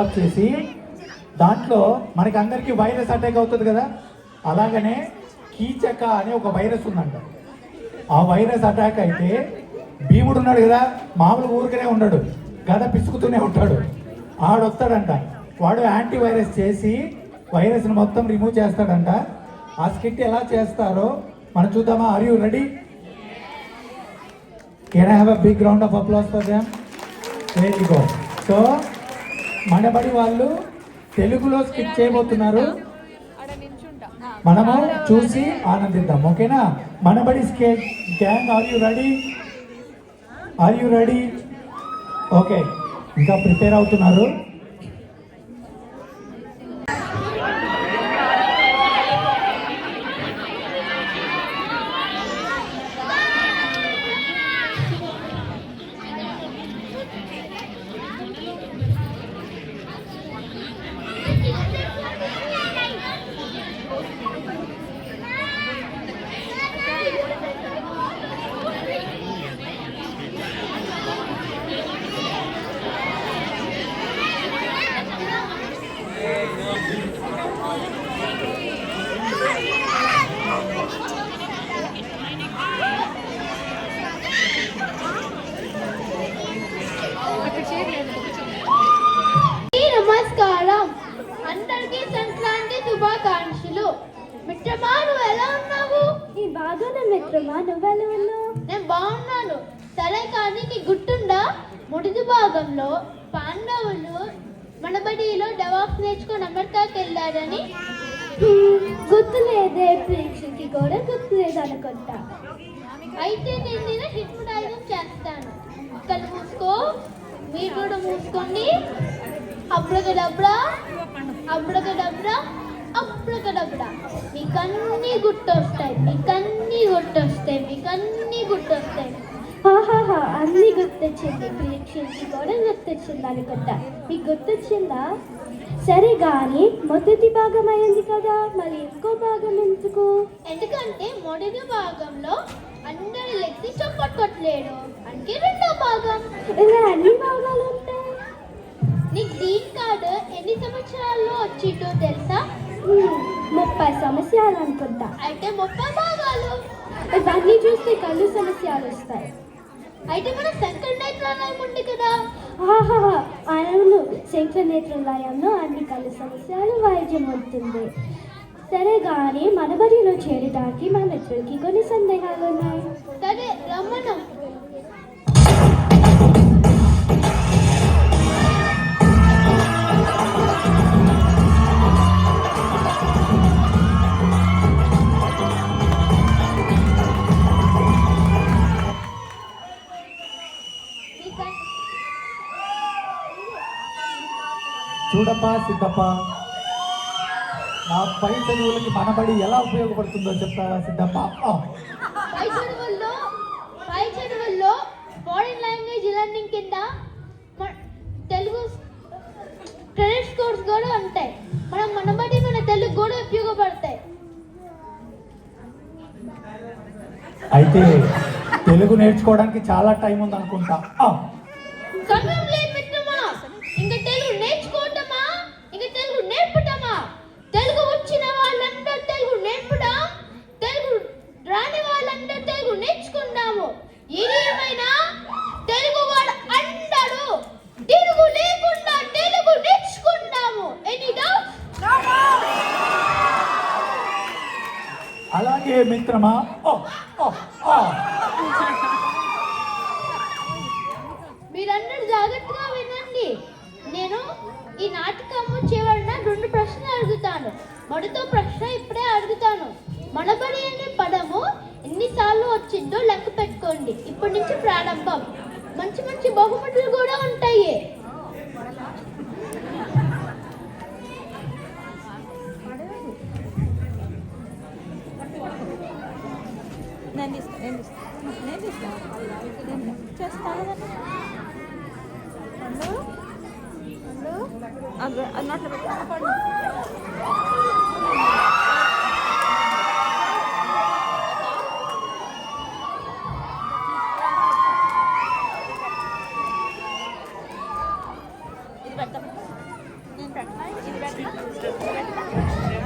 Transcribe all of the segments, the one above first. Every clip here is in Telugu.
డెవలప్ చేసి దాంట్లో మనకి అందరికీ వైరస్ అటాక్ అవుతుంది కదా, అలాగనే కీచక అనే ఒక వైరస్ ఉందంట. ఆ వైరస్ అటాక్ అయితే భీముడు ఉన్నాడు కదా, మామూలు ఊరికనే ఉన్నాడు, గద పిసుకుతూనే ఉంటాడు. ఆడొస్తాడంట, వాడు యాంటీవైరస్ చేసి వైరస్ని మొత్తం రిమూవ్ చేస్తాడంట. ఆ స్కిట్ ఎలా చేస్తారో మనం చూద్దామా? Are you ready? Can I have a big round of applause for them? Very good. So Manabadi వాళ్ళు తెలుగులో స్కిట్ చేయబోతున్నారు, మనము చూసి ఆనందిద్దాం. ఓకేనా? Manabadi skit gang, are you ready? Are you ready? Okay, ఇంకా ప్రిపేర్ అవుతున్నారు. నమస్కారం, అందరికీ సంక్రాంతి శుభాకాంక్షలు. మిత్రమా, నువ్వు ఎలా ఉన్నావు? నీ బాగున్నా మిత్రమా, నువ్వెలా ఉన్నావు? నేను బాగున్నాను. సరే కానీ నీకు గుర్తుందా, మొదటి భాగంలో పాండవులు మన బడిలో డెవాప్స్ నేర్చుకొని అమెరికాకి వెళ్ళారని? గుర్తులేదే, ప్రేక్షకి కూడా గుర్తులేదు అనుకుంటా. అయితే నేను నేను హిప్నోటైజింగ్ చేస్తాను. కళ్ళు మూసుకో, మీరు కూడా మూసుకోండి. అబ్రగడబ్రా అబ్రగడబ్రా అబ్రగడబ్రా. మీకన్నీ గుర్తొస్తాయి, మీకన్నీ గుర్తొస్తాయి, మీకన్నీ గుర్తొస్తాయి. ఆహాహా, అన్నీ గుర్తొచ్చింది. ప్రేక్షకి కూడా గుర్తొచ్చింది అనుకుంటా. మీకు గుర్తొచ్చిందా? సరే కానీ మొదటి భాగం అయింది కదా, మరి ఇంకో భాగం ఎందుకు? ఎందుకంటే మొదటి భాగంలో అందరి లెక్కి చప్పట్ కొట్టలేడు, అంటే రెండో భాగం. ఇలా అన్ని భాగాలు ఉంటాయి. నీకు గ్రీన్ కార్డు ఎన్ని సంవత్సరాల్లో వచ్చిందో తెలుసా? 30 సంవత్సరాలు అనుకుంటా. అయితే 30 భాగాలు. ఇవన్నీ చూస్తే కళ్ళు సమస్యలు వస్తాయి. అయితే మన శంకర నేత్రాలయం ఉంది కదా. ఆహాహా, అవును, శంకర నేత్రాలయంలో అన్ని కళ్ళు సమస్యలు వైద్యం అవుతుంది. సరే కానీ మన బడిలో చేరడానికి మా మిత్రులకి కొన్ని సందేహాలు ఉన్నాయి. సరే రమ్మను. చూడప్ప సిద్ధప్ప, నా పై చదువులకి మనబడి ఎలా ఉపయోగపడుతుందో చెప్తారా సిద్ధప్ప? పై చదువుల్లో ఫారిన్ లాంగ్వేజ్ లెర్నింగ్ కింద తెలుగు క్రెడిట్ స్కోర్స్ కూడా ఉంటాయి. మనబడి మన తెలుగు కూడా ఉపయోగపడతాయి. అయితే తెలుగు నేర్చుకోవడానికి చాలా టైం ఉంది అనుకుంటా. సమయం లేదు మిత్రమా. ఇంకా తెలుగు నేర్చుకోవటమా, ఇంకా తెలుగు నేర్పటమా? తెలుగు వచ్చిన వాళ్ళందరూ తెలుగు నేర్పుదాం, తెలుగు రాని వాళ్ళందరూ తెలుగు నేర్చుకుందాము. ఏమైనా తెలుగు వాడు అందరూ తెలుగు లేకుండా తెలుగు నేర్చుకుందాము. Any doubts? అలాగే మిత్రమా. మీరందరూ జాగ్రత్తగా వినండి. నేను ఈ నాటకము చివరన 2 ప్రశ్నలు అడుగుతాను. మొదటి ప్రశ్న ఇప్పుడే అడుగుతాను. మనబడి అనే పదము ఎన్నిసార్లు వచ్చిందో లెక్క పెట్టుకోండి. ఇప్పటి నుంచి ప్రారంభం. మంచి మంచి బహుమతులు కూడా ఉంటాయి.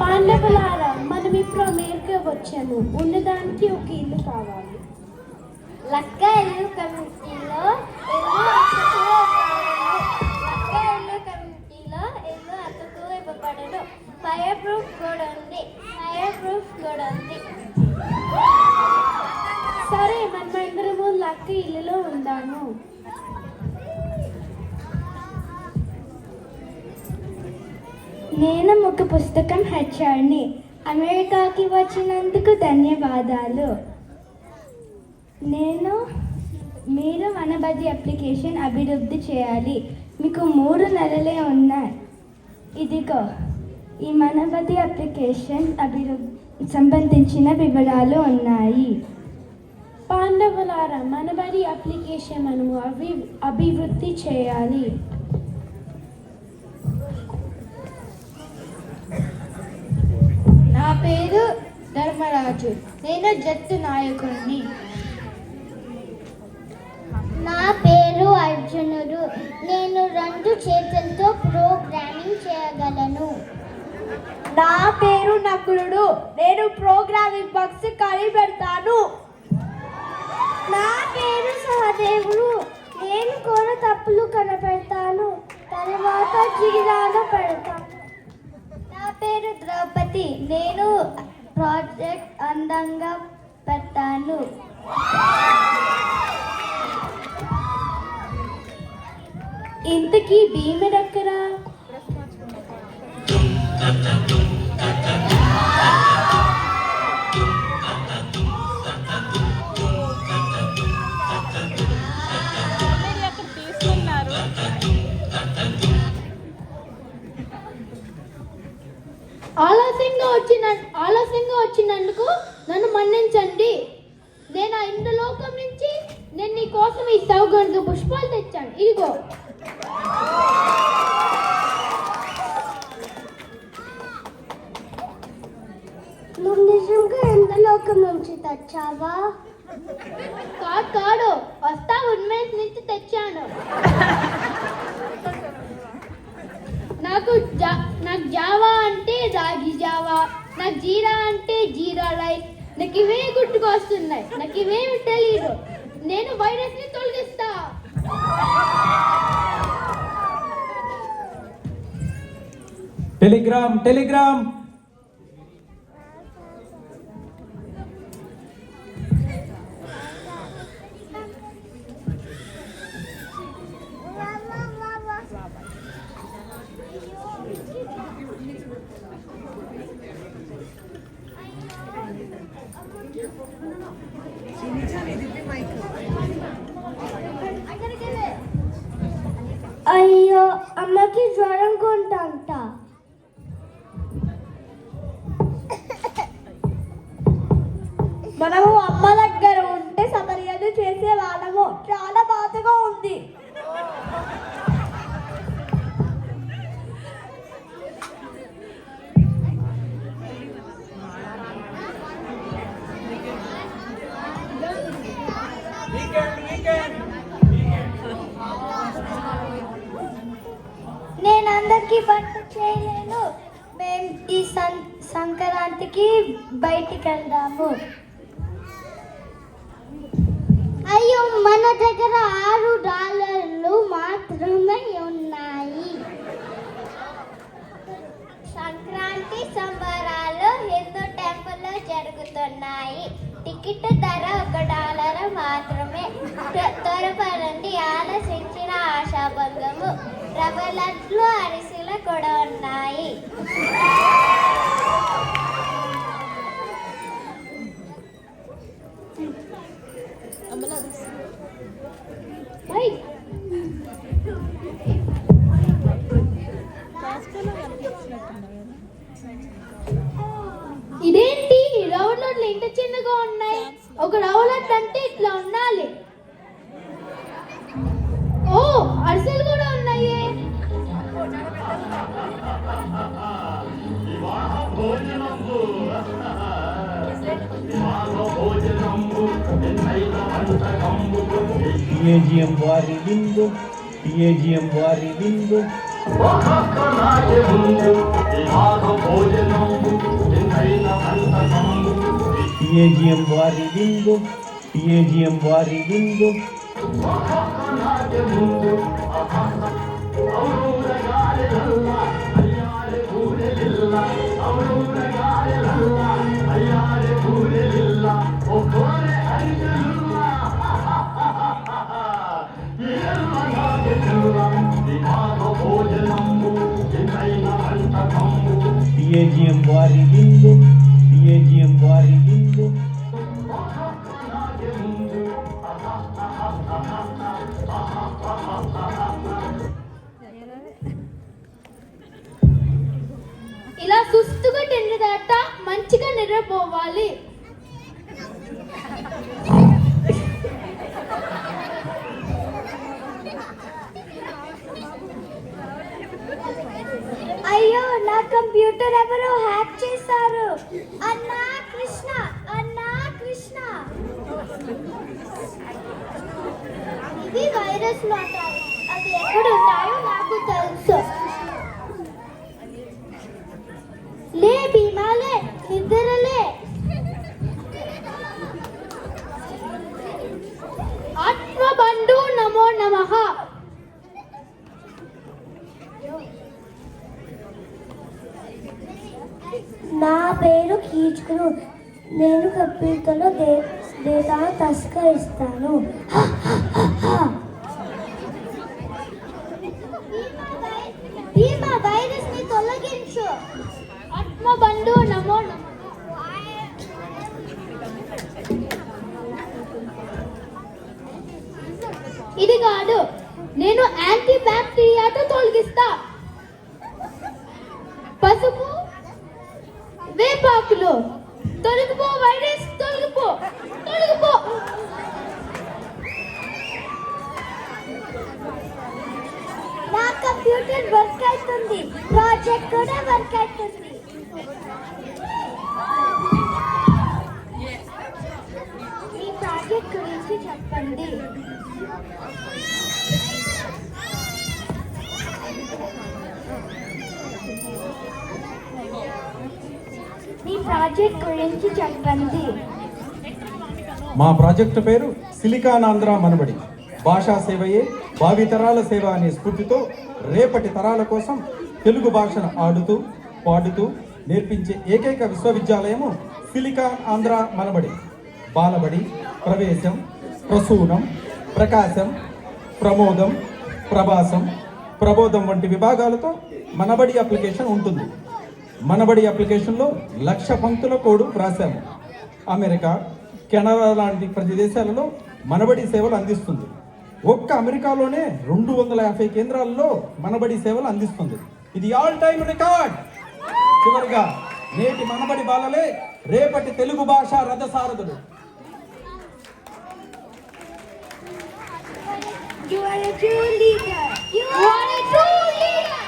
పాండవులారా, మనం ఇప్పుడు అమెరికా వచ్చాము. ఉన్నదానికి ఒక ఇల్లు కావాలి. లక్క ఇల్లు కమిటీలో ఇల్లు అక్కకు ఇవ్వబడను. ఫైర్ ప్రూఫ్ కూడా ఉంది. సరే, మనమందరము లక్క ఇల్లులో ఉందాము. నేను ఒక పుస్తకం హెచ్ఆర్ని. అమెరికాకి వచ్చినందుకు ధన్యవాదాలు. మీరు మనబడి అప్లికేషన్ అభివృద్ధి చేయాలి. మీకు 3 నెలలే ఉన్నాయి. ఇదిగో ఈ మనబడి అప్లికేషన్ సంబంధించిన వివరాలు ఉన్నాయి. పాండవులారా, మనబడి అప్లికేషన్ మనము అభివృద్ధి చేయాలి. నా పేరు ధర్మరాజు. నేను జట్టు నాయకుడిని. నా పేరు అర్జునుడు. నేను 2 చేతులతో ప్రోగ్రామింగ్ చేయగలను. నా పేరు నకులుడు. నేను ప్రోగ్రామింగ్ బగ్స్ కనిపెడతాను. నా పేరు సహదేవుడు. నేను కూడా తప్పులు కనిపెడతాను, తర్వాత జీరాలో పెడతాను. నా పేరు ద్రౌపది. నేను ప్రాజెక్ట్ అందంగా పెడతాను. ఇంతకీ భీముడెక్కడా? ఆలస్యంగా వచ్చినందుకు నన్ను మన్నించండి. నేను ఆ ఇంద్రలోకం నుంచి నేను నీ కోసం ఈ సౌగంధ పుష్పాలు తెచ్చాను. ఇదిగో. నువ్వు నిజంగా ఇంద్రలోకం నుంచి తెచ్చావా? కాడు, వస్తా ఉన్మేష్ నుంచి తెచ్చాను. నాకు జావా అంటే రాగి జావా, నాకు జీరా అంటే జీరా రైస్. నాకు ఇవే గుర్తుకొస్తున్నాయి. నాకు ఇవేమి తెలియదు. నేను వైరస్ ని తొలగిస్తా. టెలిగ్రామ్. అయ్యో, అమ్మకి జ్వరం కొంటంట. మనము అమ్మ దగ్గర ఉంటే సమర్యాలు చేసే వాళ్ళము. చాలా బాధగా ఉంది. నేను అందరికీ వంట చేయలేను. మేము ఈ సంక్రాంతికి బయటికి వెళ్దాము. అయ్యో, మన దగ్గర $6 మాత్రమే ఉన్నాయి. సంక్రాంతి సంబరాలు హిందూ టెంపుల్లో జరుగుతున్నాయి. టికెట్ ధర $1 మాత్రమే. త్వరపడండి, ఆలసించిన ఆశాభంగము. రవ్వ లడ్లు, అరిసెలు కూడా ఉన్నాయి. ఇదేంటి రవ్వ లడ్లు ఇంత చిన్నగా ఉన్నాయి? ఒక రవ్వ లడ్డు అంటే ఇట్లా ఉండాలి. ఓ, అరిసెలు కూడా ఉన్నాయి. PAGM వారి విందు. ಟಿಎಜಿಎಂ ವಾರಿ ವಿಂದು ಟಿಎಜಿಎಂ ವಾರಿ ವಿಂದು ಟಿಎಜಿಎಂ ವಾರಿ ವಿಂದು ಟಿಎಜಿಎಂ ವಾರಿ ವಿಂದು ఇలా సుస్తుగా తిన్నదాట మంచిగా నిద్రపోవాలి. అయ్యో నా కంప్యూటర్ ఎవరో హ్యాక్ చేశారు. అన్నా కృష్ణ, అన్నా కృష్ణ. ఇది వైరస్ లాంటి అది ఎక్కడ ఉంటాయో నాకు తెలుసు. లే భీమాలే, నిద్రలే. ఆత్మబంధు నమో నమః. నా పేరు కీచుకును. నేను కంప్యూటర్లో డేటాను తస్కరిస్తాను. భీమా వైరస్ ని తొలగించు. ఆత్మబంధు నమో నమః. ఇది కాదు, నేను యాంటీ బ్యాక్టీరియాతో తొలగిస్తా. పసుపు, వేపాకులు తొలగిపో. వైరస్ తొలగిపో, తొలగిపో. నా కంప్యూటర్ వర్క్ అవుతుంది. ప్రాజెక్ట్ కూడా వర్క్ అవుతుంది. మీ ప్రాజెక్ట్ గురించి చెప్పండి. మీ ప్రాజెక్ట్ గురించి చెప్పండి. మా ప్రాజెక్టు పేరు సిలికాన్ ఆంధ్ర మనబడి. భాషా సేవయే భావితరాల సేవ అనే స్ఫూర్తితో రేపటి తరాల కోసం తెలుగు భాషను ఆడుతూ పాడుతూ నేర్పించే ఏకైక విశ్వవిద్యాలయము సిలికాన్ ఆంధ్ర మనబడి. బాలబడి, ప్రవేశం, ప్రసూనం, ప్రకాశం, ప్రమోదం, ప్రభాసం, ప్రబోధం వంటి విభాగాలతో మనబడి అప్లికేషన్ ఉంటుంది. మనబడి అప్లికేషన్లో 1,00,000 పంక్తుల కోడ్ వ్రాసాము. అమెరికా, కెనడా లాంటి ప్రతి దేశాలలో మనబడి సేవలు అందిస్తుంది. ఒక్క అమెరికాలోనే 250 కేంద్రాల్లో మనబడి సేవలు అందిస్తుంది. ఇది ఆల్ టైమ్ రికార్డ్. చివరిగా నేటి మనబడి బాలలే రేపటి తెలుగు భాష రథసారథులు. You are a true leader. You are a true leader.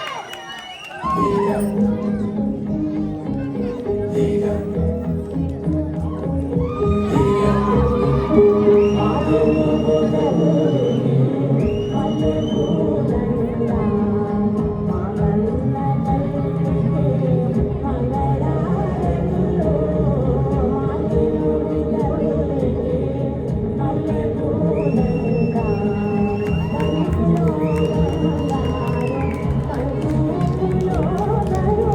Thank you.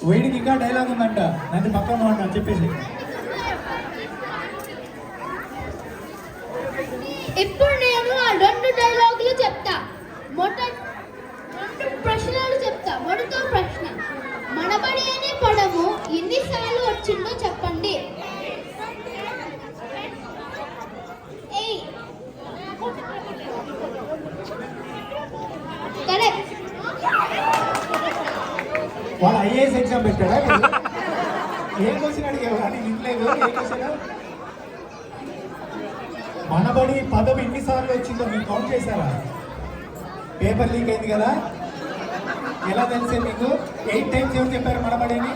వీడికి ఇంకా డైలాగ్ ఉందంట, నన్ను పక్కన వాడినా చెప్పేసి. ఇప్పుడు నేను ఆ 2 డైలాగులు చెప్తా. మొదటి 2 ప్రశ్నలు చెప్తా. మొదటి ప్రశ్న, మనబడి అనే పదము ఎన్నిసార్లు వచ్చిందో చెప్పండి. కరెక్ట్. వాడు ఐఏఎస్ ఎగ్జామ్ పెట్టాడా? ఏ క్వశ్చన్ అడిగావు అని వినలేదు. ఏ క్వశ్చన్? మనబడి పదం ఎన్నిసార్లు వచ్చిందో మీరు కౌంట్ చేశారా? పేపర్ లీక్ అయింది కదా, ఎలా తెలిసే మీకు? 8 times ఎవరు చెప్పారు మనబడిని?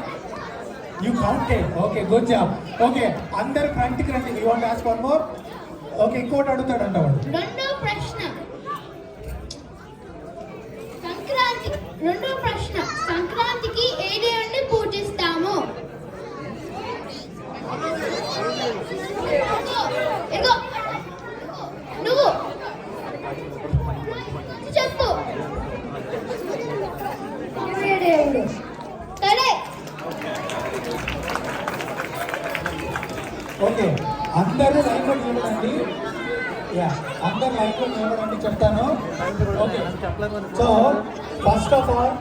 You counted. Okay, good job. Okay, అందరు ఫ్రంట్కి రండి. You want ask one more? Okay, ఇంకోటి అడుగుతాడంట వాడు. రెండో ప్రశ్న, సంక్రాంతికి ఏ దేవుణ్ణి పూజిస్తాము? ఇగో నువ్వు చెప్పు. దేవుడు. కరెక్ట్. ఓకే, అందరూ లైన్లో నిలబడండి. యా, అందరు లైన్లో నిలబడండి, చెప్తాను. Okay, so first of all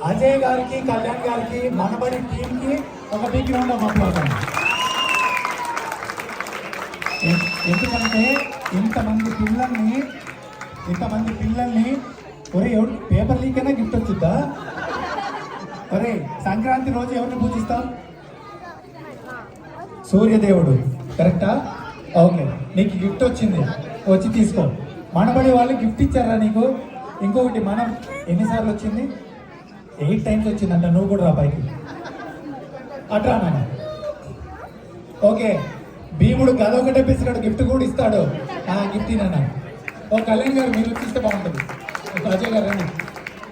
Ajay గారికి, కళ్యాణ్ గారికి, మనబడి టీంకి ఒక బిగ్ రౌండ్ ఆఫ్ అప్లాజ్ అండి. ఎందుకంటే ఇంతమంది పిల్లల్ని ఒరే ఎవరు పేపర్ లీక్ అయినా గిఫ్ట్ వచ్చిద్దా? ఒరే సంక్రాంతి రోజు ఎవరిని పూజిస్తాం? సూర్యదేవుడు, కరెక్టా? ఓకే, నీకు గిఫ్ట్ వచ్చింది, వచ్చి తీసుకో. మనబడి వాళ్ళు గిఫ్ట్ ఇచ్చారా నీకు? ఇంకొకటి, మనం ఎన్నిసార్లు వచ్చింది? 8 times వచ్చిందంట. నువ్వు కూడా రా పైకి, అట్రా నాన్న. ఓకే, భీముడు గద ఒకటే పిసినాడు, గిఫ్ట్ కూడా ఇస్తాడు. గిఫ్ట్ నాన్న. ఓ కళ్యాణ్ గారు మీరు ఇస్తే బాగుంటుంది. అజయ్ గారు రండి.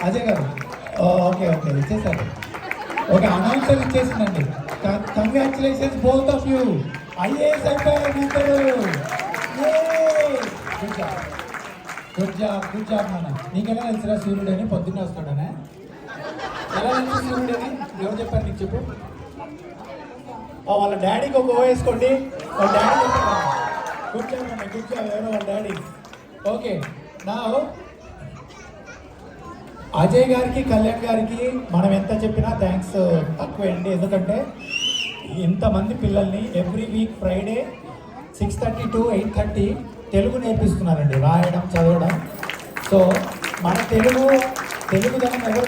అజయ్ గారు ఓకే ఓకే ఇచ్చేసారు. ఓకే, అనౌన్సర్ ఇచ్చేసిందండి. Congratulations both of you. IAS అయిపోయారు ఇద్దరు. గుడ్ జాబ్ నాన్న. నీకెలా తెలుసురా సూర్యుడని? పొద్దున్నే వస్తాడనే. ఎలా తెలుసు సూర్యుడని? ఎవరు చెప్పారు నీకు? చెప్పు. వాళ్ళ డాడీకి ఒక ఓ వేసుకోండి. వాళ్ళ డాడీ చెప్పారు. గుడ్ జాబ్ అన్న, గుడ్ జాబ్. ఎవరో వాళ్ళ డాడీ. ఓకే, నా అజయ్ గారికి, కళ్యాణ్ గారికి మనం ఎంత చెప్పినా థ్యాంక్స్ తక్కువే అండి. ఎందుకంటే ఇంతమంది పిల్లల్ని every week Friday 6:30 to 8:30 Telugu నేర్పిస్తున్నారండి, రాయడం, చదవడం. సో మన తెలుగుదనం ఎవరు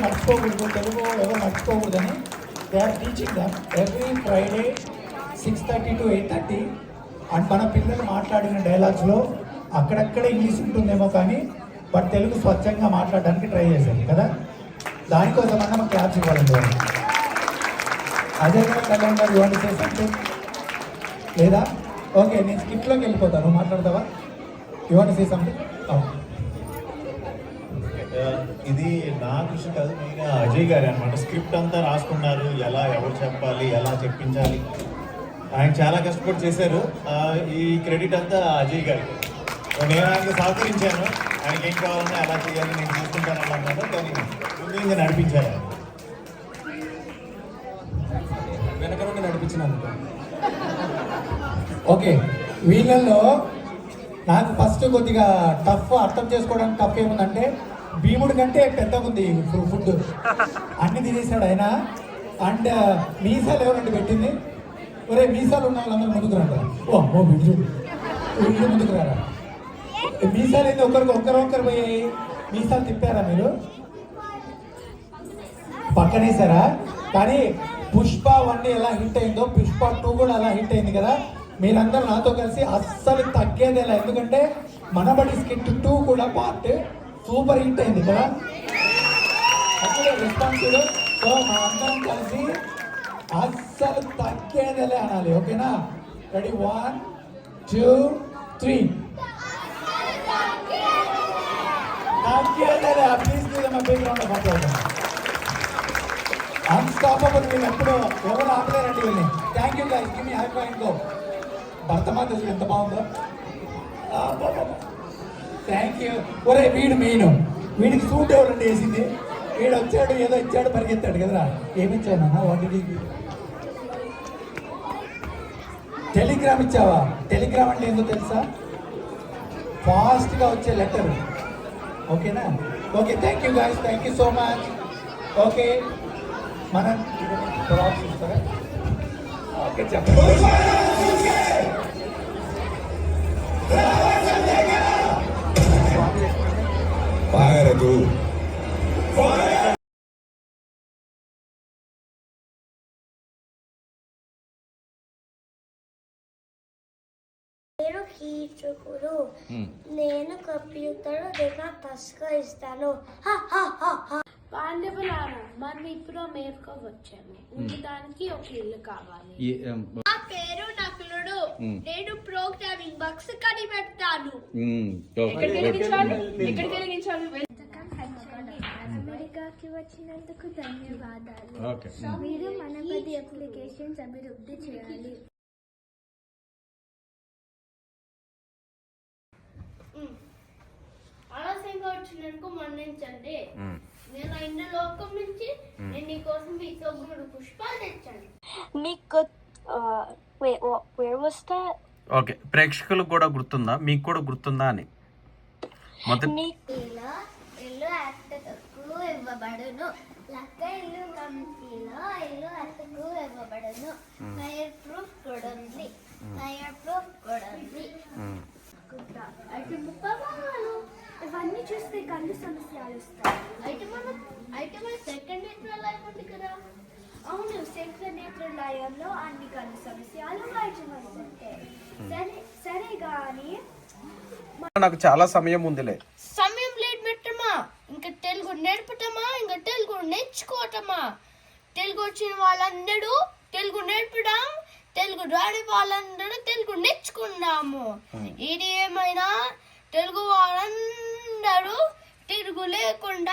మర్చిపోకూడదని they are teaching them every Friday 6:30 to 8:30. And మన పిల్లలు మాట్లాడిన డైలాగ్స్లో అక్కడక్కడ ఇంగ్లీష్ ఉంటుందేమో కానీ బట్ తెలుగు స్వచ్ఛంగా మాట్లాడడానికి ట్రై చేశాను కదా. దానికోసం అన్న మనం క్లాప్స్ ఇవ్వాలండి. అదే కళ్యాణ్ గారు ఇవ్వండి చేసంటే లేదా? ఓకే, నేను స్కిట్లోకి వెళ్ళిపోతాను, మాట్లాడతావా? ఇవ్వండి చేసంటే. ఇది నా కృషి కాదు, మెయిన్గా అజయ్ గారు అనమాట. స్క్రిప్ట్ అంతా రాసుకున్నారు, ఎలా ఎవరు చెప్పాలి, ఎలా చెప్పించాలి. ఆయన చాలా కష్టపడి చేశారు. ఈ క్రెడిట్ అంతా అజయ్ గారికి. నేను ఆయనకు సహకరించాను, ఆయనకి ఏం కావాలన్నా ఎలా చేయాలి నేను చూసుకుంటాను అన్నాను. కానీ ముందు ఇంకా నడిపించాను, వెనక నుండి నడిపించినందుకు. ఓకే, వీళ్ళల్లో నాకు ఫస్ట్ కొద్దిగా టఫ్, అర్థం చేసుకోవడానికి టఫ్ ఏముందంటే భీముడి కంటే పెద్దగా ఉంది ఫుడ్. అన్ని తినేసాడు ఆయన. అండ్ మీసాలు ఎవరండి పెట్టింది? ఒరే మీసాలు ఉన్న వాళ్ళందరూ ముందుకు రారా. ఓ వీళ్ళు ముందుకు రారా. మీసాలు అయితే ఒక్కరొక్కరు పోయి మీసాలు తిప్పారా మీరు? పక్కనేసారా? కానీ పుష్ప 1 ఎలా హిట్ అయిందో పుష్ప 2 కూడా అలా హిట్ అయింది కదా. మీరందరూ నాతో కలిసి అస్సలు తగ్గేదేలా. ఎందుకంటే మనబడి స్కిట్ 2 కూడా పార్ట్ సూపర్ హిట్ అయింది కదా. అసలు రెస్పాన్సిబుల్. సో మా అందరం కలిసి అస్సలు తగ్గేదేలే అనాలి. ఓకేనా? రెడీ 1 2 3. తగ్గేదేలే. ప్లీజ్ మీద మా బ్యాక్గ్రౌండ్ మాట్లాడదాం. అన్స్టాపబుల్. వీళ్ళు ఎప్పుడు ఎవరు ఆపలేరండి వీళ్ళని. Thank you guys. Give me high five and go. భరతమాత ఎంత బాగుందో. Thank you. ఒరే వీడు మెయిన్, వీడికి సూట్ ఎవరండి వేసింది? వీడు వచ్చాడు ఏదో ఇచ్చాడు పరిగెత్తాడు కదరా. ఏమిచ్చావు నాన్న? వాటికి టెలిగ్రామ్ ఇచ్చావా? టెలిగ్రామ్ అంటే ఏందో తెలుసా? ఫాస్ట్గా వచ్చే లెటర్. ఓకేనా? Okay, thank you guys, thank you so much. Okay, మనం ప్రాప్స్ ఇస్తారా? ఓకే, చెప్పండి. నేను కీచకుడు, నేను కంప్యూటర్ దగ్గర తస్కరిస్తాను. పాండవులారా, మనం ఇప్పుడు అమెరికా వచ్చాము. ఉండడానికి ఒక ఇల్లు కావాలి. నా పేరు నకులుడు. నేను ప్రోగ్రామింగ్ బగ్స్ కనిపెడతాను. అమెరికాకి వచ్చినందుకు ధన్యవాదాలు. మీరు మన 10 అప్లికేషన్స్ అభివృద్ధి చేయాలి. ఆలస్యంగా వచ్చినందుకు మన్నించండి. నేను ఇంద్ర లోకం నుంచి నేను నీకోసం మీతో 3 పుష్పాలు తెచ్చాను. మీకు where was that? ఓకే, ప్రేక్షకులకు కూడా గుర్తుందా, మీకు కూడా గుర్తుందా అని మొదటి ఇల్లు అత్తకు ఇవ్వబడును. లక్క ఇల్లు కంపెనీలో ఇల్లు అత్తకు ఇవ్వబడును. ఫైర్ ప్రూఫ్ కూడా ఉంది. ఫైర్ ప్రూఫ్ కూడా ఉంది. అయితే ఇవన్నీ చూస్తే కళ్ళు సమస్యలు వస్తాయి. అయితే మన సెకండ్ నేత్రాలయం ఉంది కదా. అవును, సెకండ్ నేత్రాలయంలో అన్ని కళ్ళు సమస్యలు బయటపడుతుంటాయి. సరే గాని నాకు చాలా సమయం ఉందిలే. సమయం లేట్ పెట్టమా, ఇంకా తెలుగు నేర్పటమా, ఇంకా తెలుగు నేర్చుకోవటమా. తెలుగు వచ్చిన వాళ్ళందరూ తెలుగు నేర్పడం, తెలుగు రాని వాళ్ళందరూ తెలుగు నేర్చుకున్నాము. ఇది ఏమైనా తెలుగు వాళ్ళందరూ తెలుగు లేకుండా